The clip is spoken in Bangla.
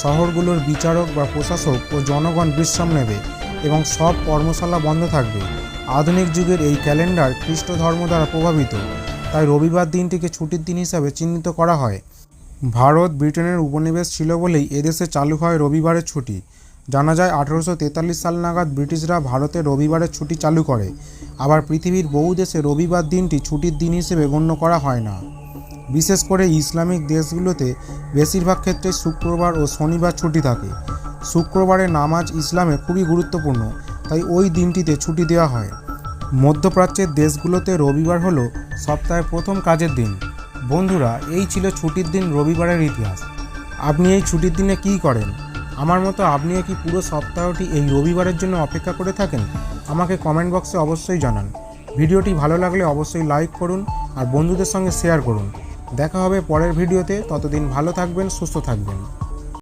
শহরগুলোর বিচারক বা প্রশাসক ও জনগণ বিশ্রাম নেবে এবং সব কর্মশালা বন্ধ থাকবে। আধুনিক যুগের এই ক্যালেন্ডার খ্রিস্ট ধর্ম দ্বারা প্রভাবিত, তাই রবিবার দিনটিকে ছুটির দিন হিসাবে চিহ্নিত করা হয়। ভারত ব্রিটেনের উপনিবেশ ছিল বলেই এদেশে চালু হয় রবিবারের ছুটি। জানা যায় 1843 সাল নাগাদ ব্রিটিশরা ভারতে রবিবারের ছুটি চালু করে। আবার পৃথিবীর বহু দেশে রবিবার দিনটি ছুটির দিন হিসেবে গণ্য করা হয় না। বিশেষ করে ইসলামিক দেশগুলোতে বেশিরভাগ ক্ষেত্রে শুক্রবার ও শনিবার ছুটি থাকে। শুক্রবারের নামাজ ইসলামে খুবই গুরুত্বপূর্ণ, তাই ওই দিনটিতে ছুটি দেওয়া হয়। মধ্যপ্রাচ্যের দেশগুলোতে রবিবার হলো সপ্তাহের প্রথম কাজের দিন। বন্ধুরা, এই ছিল ছুটির দিন রবিবারের ইতিহাস। আপনি এই ছুটির দিনে কী করেন? আমার মতো আপনিও কি পুরো সপ্তাহটি এই রবিবারের জন্য অপেক্ষা করে থাকেন? আমাকে কমেন্ট বক্সে অবশ্যই জানান। ভিডিওটি ভালো লাগলে অবশ্যই লাইক করুন আর বন্ধুদের সঙ্গে শেয়ার করুন। দেখা হবে পরের ভিডিওতে। ততদিন ভালো থাকবেন, সুস্থ থাকবেন।